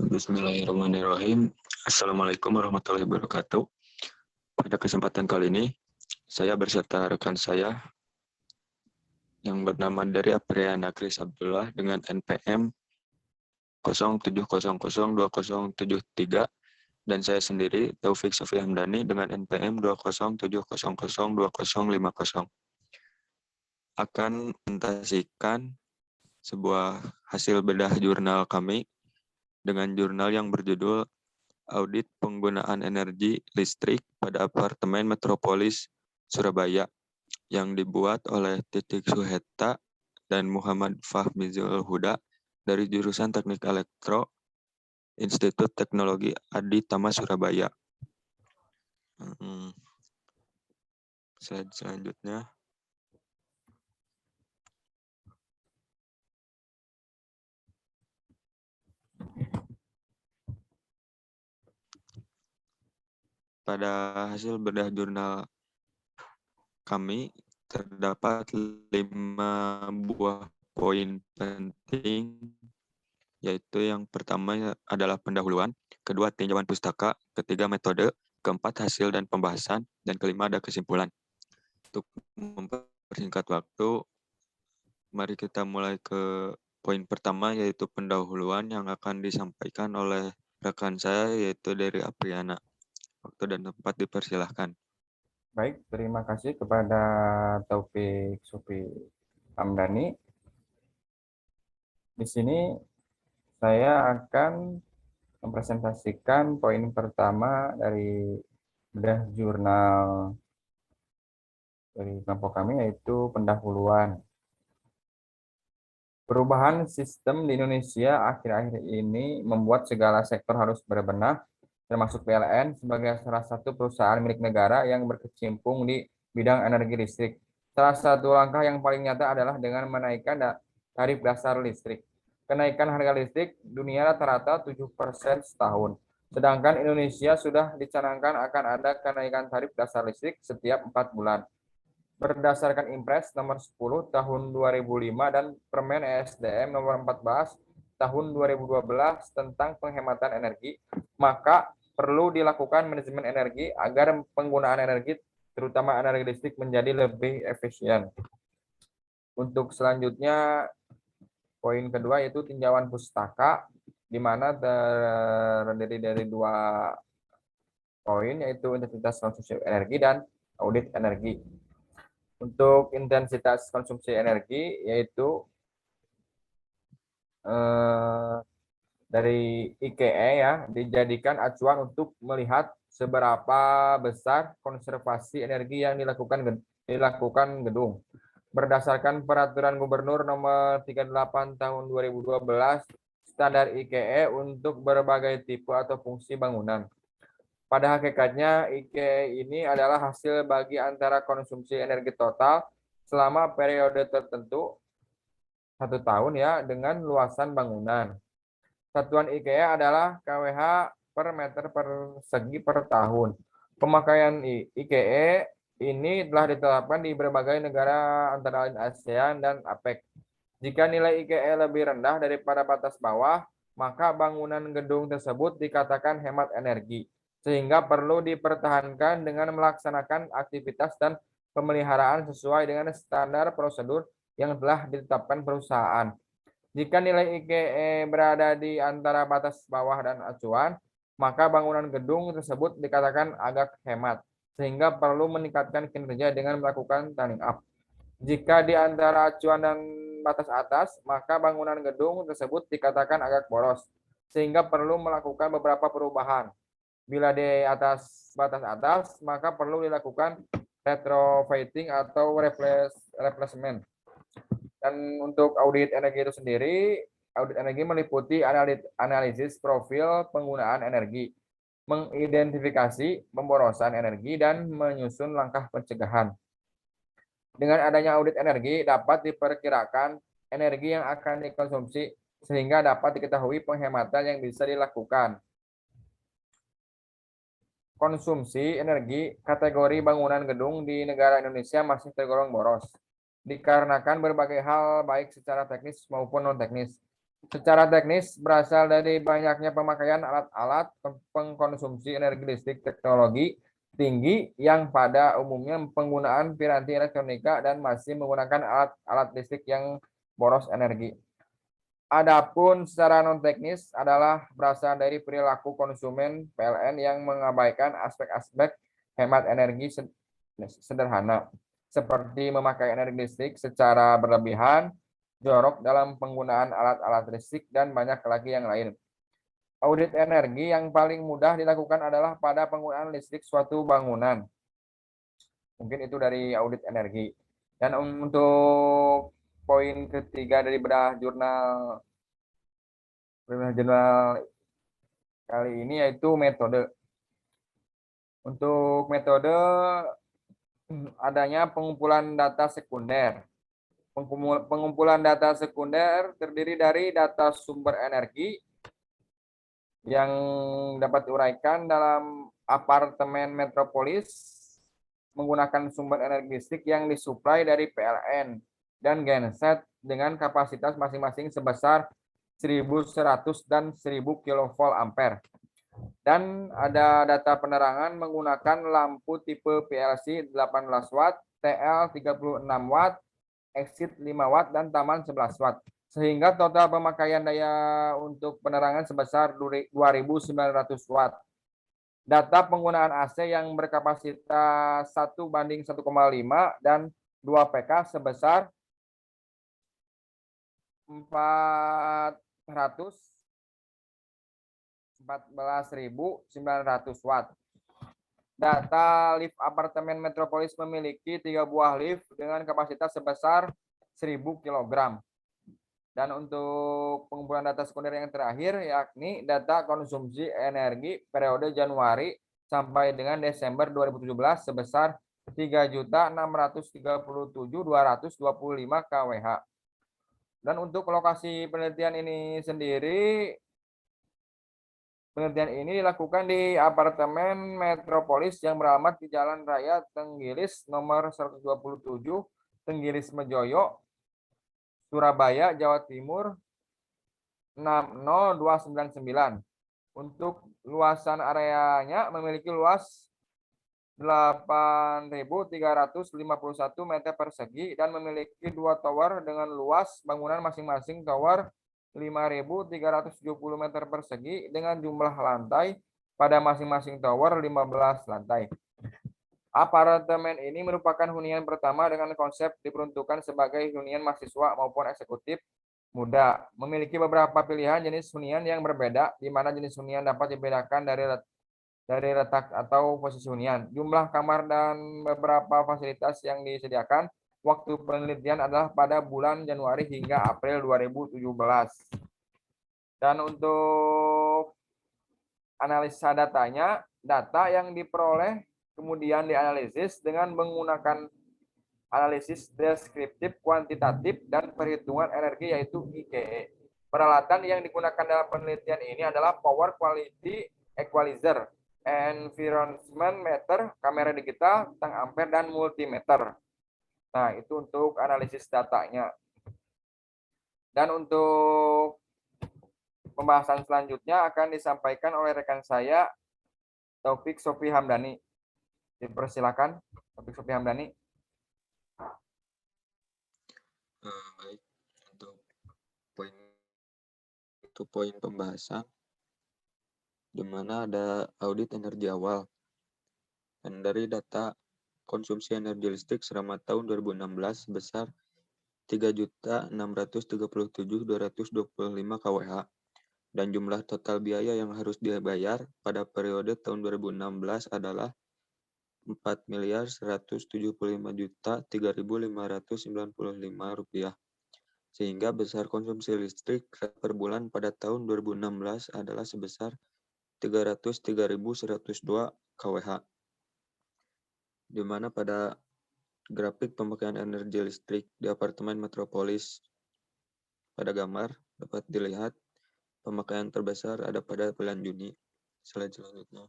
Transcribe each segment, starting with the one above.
Bismillahirrahmanirrahim. Assalamualaikum warahmatullahi wabarakatuh. Pada kesempatan kali ini, saya berserta rekan saya yang bernama dari Apriana Kris Abdullah dengan NPM 07002073 dan saya sendiri Taufik Sofi Hamdani dengan NPM 2070020050 akan presentasikan sebuah hasil bedah jurnal kami dengan jurnal yang berjudul Audit Penggunaan Energi Listrik pada Apartemen Metropolis Surabaya yang dibuat oleh Titik Suheta dan Muhammad Fahmizul Huda dari jurusan Teknik Elektro Institut Teknologi Adi Tama Surabaya. Slide selanjutnya. Pada hasil bedah jurnal kami terdapat 5 buah poin penting, yaitu yang pertama adalah pendahuluan, kedua tinjauan pustaka, ketiga metode, keempat hasil dan pembahasan, dan kelima ada kesimpulan. Untuk mempersingkat waktu, mari kita mulai ke poin pertama, yaitu pendahuluan yang akan disampaikan oleh rekan saya, yaitu dari Apriana. Waktu dan tempat dipersilahkan. Baik, terima kasih kepada Taufik Sofi Hamdani. Di sini saya akan mempresentasikan poin pertama dari bedah jurnal dari kelompok kami, yaitu pendahuluan. Perubahan sistem di Indonesia akhir-akhir ini membuat segala sektor harus berbenah, termasuk PLN sebagai salah satu perusahaan milik negara yang berkecimpung di bidang energi listrik. Salah satu langkah yang paling nyata adalah dengan menaikkan tarif dasar listrik. Kenaikan harga listrik dunia rata-rata 7% setahun. Sedangkan Indonesia sudah dicanangkan akan ada kenaikan tarif dasar listrik setiap 4 bulan. Berdasarkan Impres nomor 10 tahun 2005 dan Permen ESDM nomor 14 tahun 2012 tentang penghematan energi, maka perlu dilakukan manajemen energi agar penggunaan energi, terutama energi listrik, menjadi lebih efisien. Untuk selanjutnya, poin kedua yaitu tinjauan pustaka, di mana terdiri dari 2 poin, yaitu intensitas konsumsi energi dan audit energi. Untuk intensitas konsumsi energi, yaitu dari IKE ya, dijadikan acuan untuk melihat seberapa besar konservasi energi yang dilakukan gedung. Berdasarkan Peraturan Gubernur Nomor 38 Tahun 2012, standar IKE untuk berbagai tipe atau fungsi bangunan. Pada hakikatnya, IKE ini adalah hasil bagi antara konsumsi energi total selama periode tertentu 1 tahun ya, dengan luasan bangunan. Satuan IKE adalah kWh per meter persegi per tahun. Pemakaian IKE ini telah ditetapkan di berbagai negara antara lain ASEAN dan APEC. Jika nilai IKE lebih rendah daripada batas bawah, maka bangunan gedung tersebut dikatakan hemat energi, sehingga perlu dipertahankan dengan melaksanakan aktivitas dan pemeliharaan sesuai dengan standar prosedur yang telah ditetapkan perusahaan. Jika nilai IKE berada di antara batas bawah dan acuan, maka bangunan gedung tersebut dikatakan agak hemat, sehingga perlu meningkatkan kinerja dengan melakukan turning up. Jika di antara acuan dan batas atas, maka bangunan gedung tersebut dikatakan agak boros, sehingga perlu melakukan beberapa perubahan. Bila di atas batas atas, maka perlu dilakukan retrofitting atau replacement. Dan untuk audit energi itu sendiri, audit energi meliputi analisis profil penggunaan energi, mengidentifikasi pemborosan energi, dan menyusun langkah pencegahan. Dengan adanya audit energi, dapat diperkirakan energi yang akan dikonsumsi, sehingga dapat diketahui penghematan yang bisa dilakukan. Konsumsi energi kategori bangunan gedung di negara Indonesia masih tergolong boros, dikarenakan berbagai hal baik secara teknis maupun non-teknis. secara teknis berasal dari banyaknya pemakaian alat-alat pengkonsumsi energi listrik teknologi tinggi yang pada umumnya penggunaan piranti elektronika dan masih menggunakan alat-alat listrik yang boros energi. Adapun secara non teknis adalah berasal dari perilaku konsumen PLN yang mengabaikan aspek-aspek hemat energi sederhana seperti memakai energi listrik secara berlebihan, jorok dalam penggunaan alat-alat listrik, dan banyak lagi yang lain. Audit energi yang paling mudah dilakukan adalah pada penggunaan listrik suatu bangunan. Mungkin itu dari audit energi. Dan untuk poin ketiga dari bedah jurnal kali ini yaitu metode. Untuk metode adanya pengumpulan data sekunder. Pengumpulan data sekunder terdiri dari data sumber energi yang dapat diuraikan dalam apartemen metropolis menggunakan sumber energi listrik yang disuplai dari PLN dan genset dengan kapasitas masing-masing sebesar 1.100 dan 1.000 kV ampere. Dan ada data penerangan menggunakan lampu tipe PLC 18 watt, TL 36 watt, exit 5 watt, dan taman 11 watt. Sehingga total pemakaian daya untuk penerangan sebesar 2.900 watt. Data penggunaan AC yang berkapasitas 1:1,5 dan 2 PK sebesar 14.900 watt. Data lift apartemen metropolis memiliki 3 buah lift dengan kapasitas sebesar 1.000 kg. Dan untuk pengumpulan data sekunder yang terakhir yakni data konsumsi energi periode Januari sampai dengan Desember 2017 sebesar 3.637.225 kWh. Dan untuk lokasi penelitian ini sendiri, penelitian ini dilakukan di apartemen metropolis yang beralamat di Jalan Raya Tenggilis nomor 127, Tenggilis Mejoyo, Surabaya, Jawa Timur 60299. Untuk luasan areanya memiliki luas 8.351 meter persegi dan memiliki 2 tower dengan luas bangunan masing-masing tower 5.370 meter persegi dengan jumlah lantai pada masing-masing tower 15 lantai. Apartemen ini merupakan hunian pertama dengan konsep diperuntukkan sebagai hunian mahasiswa maupun eksekutif muda. Memiliki beberapa pilihan jenis hunian yang berbeda, di mana jenis hunian dapat dibedakan dari letak atau posisi hunian. Jumlah kamar dan beberapa fasilitas yang disediakan. Waktu penelitian adalah pada bulan Januari hingga April 2017. Dan untuk analisa datanya, data yang diperoleh kemudian dianalisis dengan menggunakan analisis deskriptif, kuantitatif, dan perhitungan energi yaitu IKE. Peralatan yang digunakan dalam penelitian ini adalah Power Quality Equalizer, Environment Meter, kamera digital, tang ampere, dan multimeter. Nah, itu untuk analisis datanya. Dan untuk pembahasan selanjutnya akan disampaikan oleh rekan saya, Taufik Sofi Hamdani. Dipersilakan, Taufik Sofi Hamdani. Baik, untuk poin pembahasan, di mana ada audit energi awal. Dan dari data konsumsi energi listrik selama tahun 2016 sebesar 3.637.225 kWh. Dan jumlah total biaya yang harus dibayar pada periode tahun 2016 adalah 4.175.003.595 rupiah. Sehingga besar konsumsi listrik per bulan pada tahun 2016 adalah sebesar 303.102 kWh. Di mana pada grafik pemakaian energi listrik di apartemen metropolis pada gambar dapat dilihat pemakaian terbesar ada pada bulan Juni. Slide selanjutnya.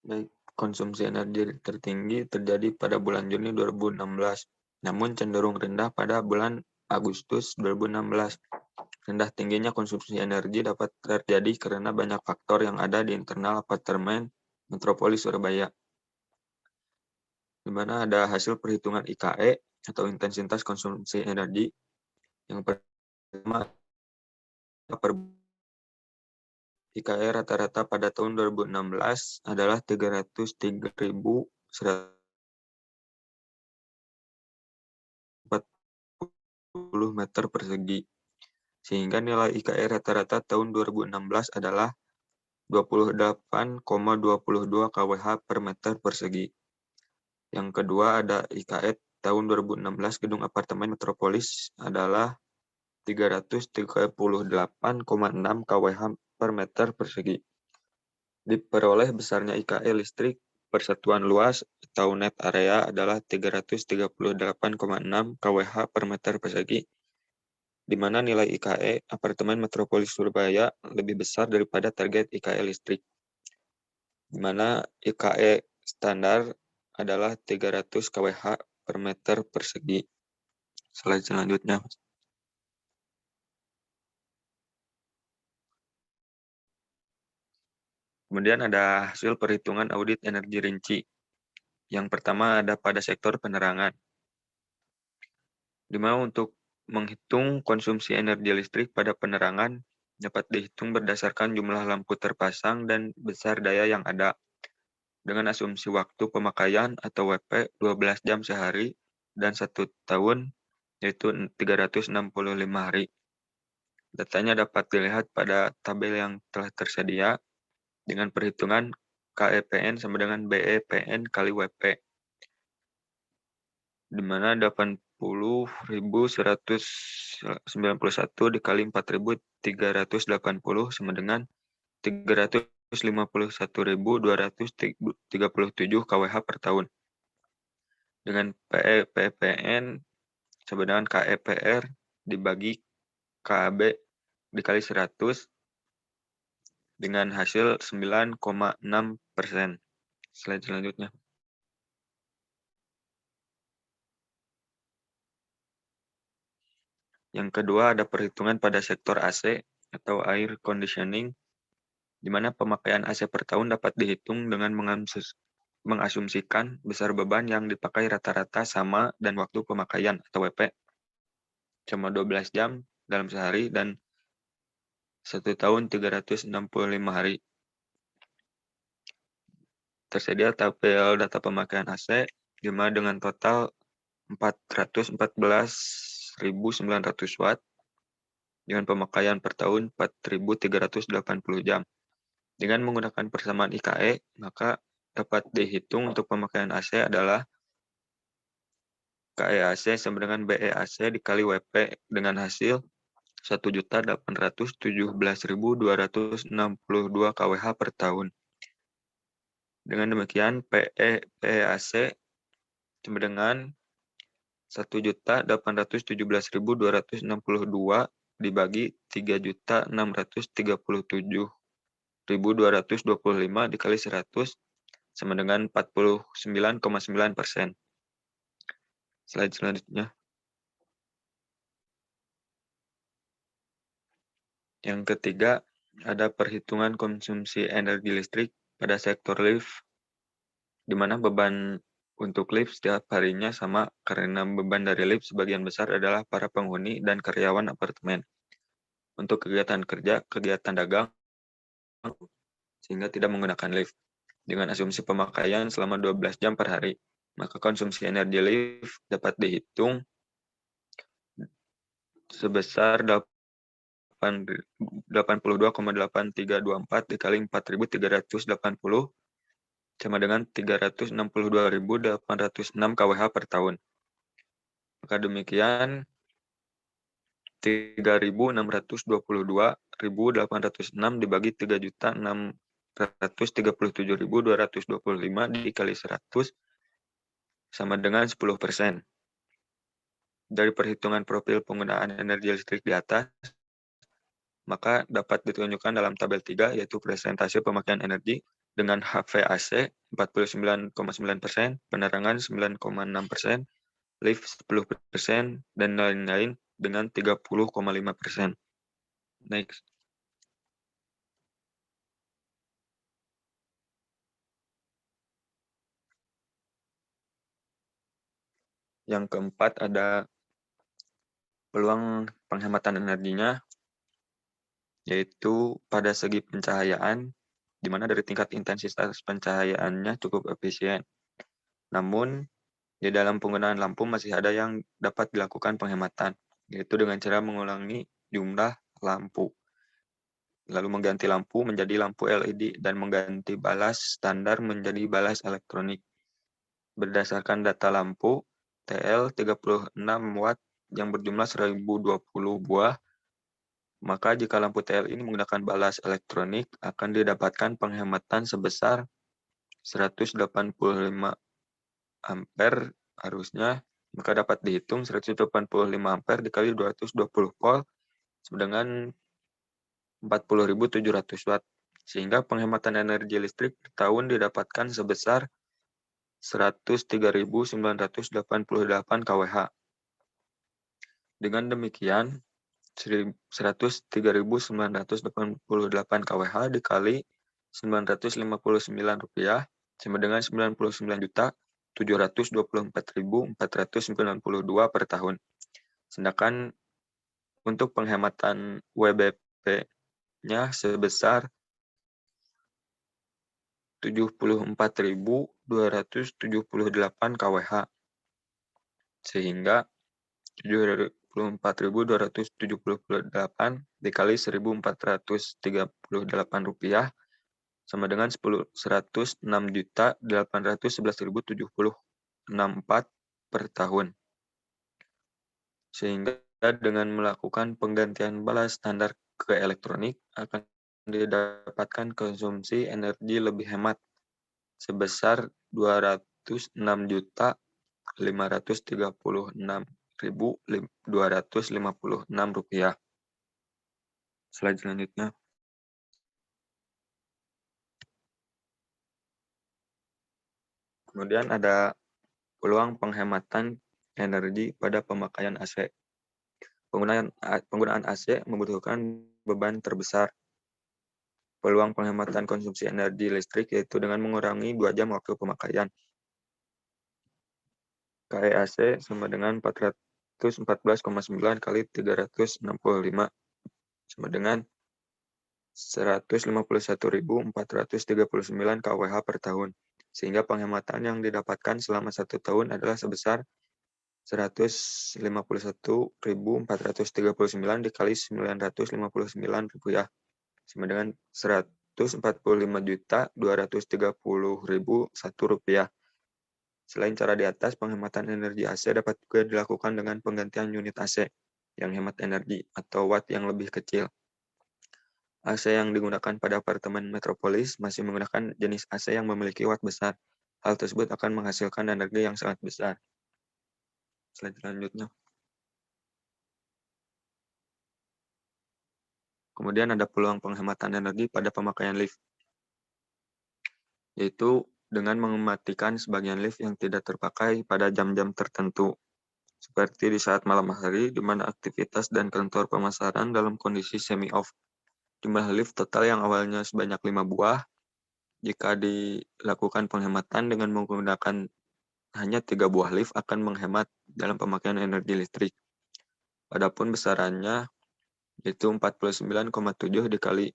Baik, konsumsi energi tertinggi terjadi pada bulan Juni 2016, namun cenderung rendah pada bulan Agustus 2016. Rendah tingginya konsumsi energi dapat terjadi karena banyak faktor yang ada di internal apartemen metropolis Surabaya, di mana ada hasil perhitungan IKE atau intensitas konsumsi energi. Yang pertama, IKE rata-rata pada tahun 2016 adalah 303.140 meter persegi, sehingga nilai IKE rata-rata tahun 2016 adalah 28,22 kWh per meter persegi. Yang kedua ada IKE tahun 2016 gedung apartemen metropolis adalah 338,6 kWh per meter persegi. Diperoleh besarnya IKE listrik persatuan luas atau net area adalah 338,6 kWh per meter persegi, di mana nilai IKE apartemen metropolis Surabaya lebih besar daripada target IKE listrik, di mana IKE standar adalah 300 kWh per meter persegi. Slide selanjutnya. Kemudian ada hasil perhitungan audit energi rinci. Yang pertama ada pada sektor penerangan, di mana untuk menghitung konsumsi energi listrik pada penerangan dapat dihitung berdasarkan jumlah lampu terpasang dan besar daya yang ada, dengan asumsi waktu pemakaian atau WP 12 jam sehari dan 1 tahun, yaitu 365 hari. Datanya dapat dilihat pada tabel yang telah tersedia dengan perhitungan KEPN sama dengan BEPN kali WP, di mana 80.191 dikali 4.380 sama dengan 351.237 kWh per tahun. Dengan PEPN sama dengan KEPR dibagi KAB dikali 100 dengan hasil 9,6%. Slide selanjutnya. Yang kedua ada perhitungan pada sektor AC atau air conditioning, di mana pemakaian AC per tahun dapat dihitung dengan mengasumsikan besar beban yang dipakai rata-rata sama dan waktu pemakaian atau WP cuma 12 jam dalam sehari dan 1 tahun 365 hari. Tersedia tabel data pemakaian AC, di mana dengan total 414.900 watt dengan pemakaian per tahun 4.380 jam. Dengan menggunakan persamaan IKE, maka dapat dihitung untuk pemakaian AC adalah KEAC sama dengan BEAC dikali WP dengan hasil 1.817.262 kWh per tahun. Dengan demikian, PEAC sama dengan 1.817.262 dibagi 3.637.225 dikali 100 sama dengan 49,9%. Slide selanjutnya. Yang ketiga, ada perhitungan konsumsi energi listrik pada sektor lift, di mana beban untuk lift setiap harinya sama karena beban dari lift sebagian besar adalah para penghuni dan karyawan apartemen. Untuk kegiatan kerja, kegiatan dagang, sehingga tidak menggunakan lift. Dengan asumsi pemakaian selama 12 jam per hari, maka konsumsi energi lift dapat dihitung sebesar 82,8324 dikali 4.380 sama dengan 362.806 kWh per tahun. Maka demikian 3.622.806 dibagi 3.637.225 dikali 100 sama dengan 10%. Dari perhitungan profil penggunaan energi listrik di atas, maka dapat ditunjukkan dalam tabel 3, yaitu presentasi pemakaian energi dengan HVAC 49,9%, penerangan 9,6%, lift 10%, dan lain-lain dengan 30,5%. Next. Yang keempat ada peluang penghematan energinya, yaitu pada segi pencahayaan, di mana dari tingkat intensitas pencahayaannya cukup efisien. Namun, di dalam penggunaan lampu masih ada yang dapat dilakukan penghematan, yaitu dengan cara mengurangi jumlah lampu, lalu mengganti lampu menjadi lampu LED dan mengganti balas standar menjadi balas elektronik. Berdasarkan data lampu TL 36 watt yang berjumlah 1020 buah, maka jika lampu TL ini menggunakan balas elektronik akan didapatkan penghematan sebesar 185 ampere harusnya, maka dapat dihitung 185 ampere dikali 220 volt sama dengan 40.700 watt, sehingga penghematan energi listrik per tahun didapatkan sebesar 103.988 kWh. Dengan demikian, 103.988 kWh dikali 959 rupiah sama dengan 99.724.492 per tahun. Sedangkan untuk penghematan WBP-nya sebesar 74.278 kWh. Sehingga 74.278 dikali 1.438 rupiah sama dengan 106.811.074 per tahun. Sehingga dengan melakukan penggantian balas standar ke elektronik akan didapatkan konsumsi energi lebih hemat sebesar 206.536.256 rupiah. Slide selanjutnya. Kemudian ada peluang penghematan energi pada pemakaian AC. Penggunaan AC membutuhkan beban terbesar. Peluang penghematan konsumsi energi listrik yaitu dengan mengurangi 2 jam waktu pemakaian. KEAC sama dengan 414,9 kali 365 sama dengan 151.439 kWh per tahun. Sehingga penghematan yang didapatkan selama 1 tahun adalah sebesar 151.439 dikali 959 rupiah sama dengan 145.230.001 rupiah. Selain cara di atas, penghematan energi AC dapat juga dilakukan dengan penggantian unit AC yang hemat energi atau watt yang lebih kecil. AC yang digunakan pada apartemen metropolis masih menggunakan jenis AC yang memiliki watt besar. Hal tersebut akan menghasilkan energi yang sangat besar. Slide selanjutnya. Kemudian ada peluang penghematan energi pada pemakaian lift, yaitu dengan mematikan sebagian lift yang tidak terpakai pada jam-jam tertentu, seperti di saat malam hari, di mana aktivitas dan kantor pemasaran dalam kondisi semi-off. Jumlah lift total yang awalnya sebanyak 5 buah, jika dilakukan penghematan dengan menggunakan hanya 3 buah lift akan menghemat dalam pemakaian energi listrik. Adapun besarannya yaitu 49,7 dikali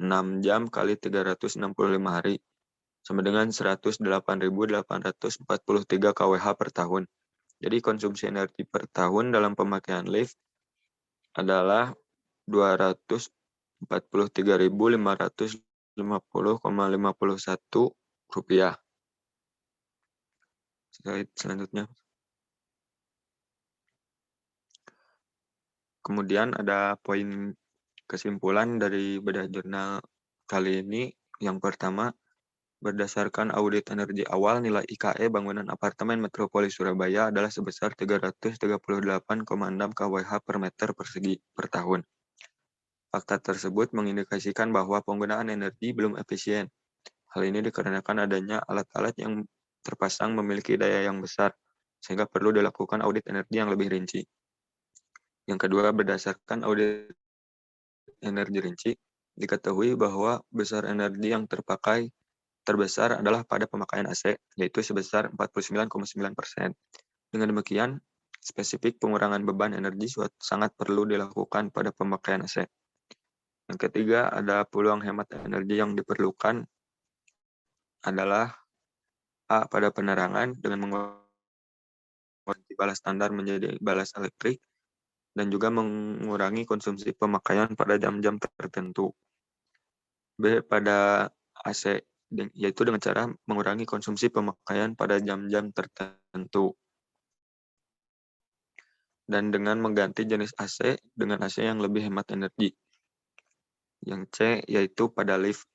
6 jam kali 365 hari, sama dengan 108.843 kWh per tahun. Jadi konsumsi energi per tahun dalam pemakaian lift adalah 243.550,51 rupiah. Slide selanjutnya. Kemudian ada poin kesimpulan dari bedah jurnal kali ini. Yang pertama, berdasarkan audit energi awal, nilai IKE bangunan apartemen metropolis Surabaya adalah sebesar 338,6 kWh per meter persegi per tahun. Fakta tersebut mengindikasikan bahwa penggunaan energi belum efisien, Hal ini dikarenakan adanya alat-alat yang terpasang memiliki daya yang besar, sehingga perlu dilakukan audit energi yang lebih rinci. Yang kedua, berdasarkan audit energi rinci, diketahui bahwa besar energi yang terpakai terbesar adalah pada pemakaian AC, yaitu sebesar 49,9%. Dengan demikian, spesifik pengurangan beban energi sangat perlu dilakukan pada pemakaian AC. Yang ketiga, ada peluang hemat energi yang diperlukan adalah A. Pada penerangan dengan mengurangi balas standar menjadi balas elektrik, dan juga mengurangi konsumsi pemakaian pada jam-jam tertentu. B. Pada AC, yaitu dengan cara mengurangi konsumsi pemakaian pada jam-jam tertentu. Dan dengan mengganti jenis AC dengan AC yang lebih hemat energi. Yang C, yaitu pada lift,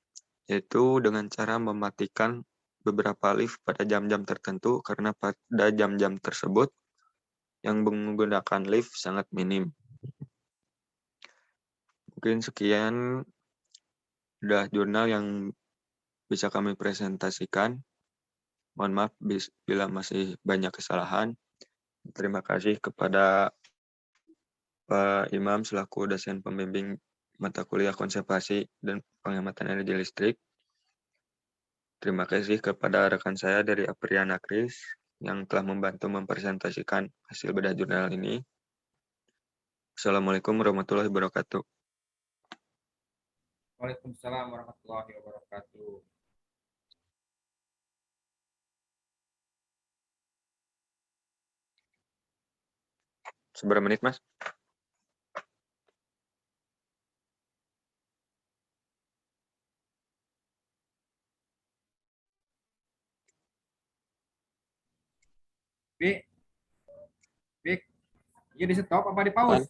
yaitu dengan cara mematikan beberapa lift pada jam-jam tertentu karena pada jam-jam tersebut yang menggunakan lift sangat minim. Mungkin sekian udah jurnal yang bisa kami presentasikan. Mohon maaf bila masih banyak kesalahan. Terima kasih kepada Pak Imam selaku dosen pembimbing mata kuliah konservasi dan penghematan energi listrik. Terima kasih kepada rekan saya dari Apriana Kris yang telah membantu mempresentasikan hasil bedah jurnal ini. Assalamualaikum warahmatullahi wabarakatuh. Waalaikumsalam warahmatullahi wabarakatuh. Seberapa menit, Mas? Pik, Pik, iya di stop apa di pause?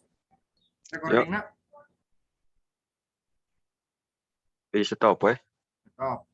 Recordingnya Di stop, stop.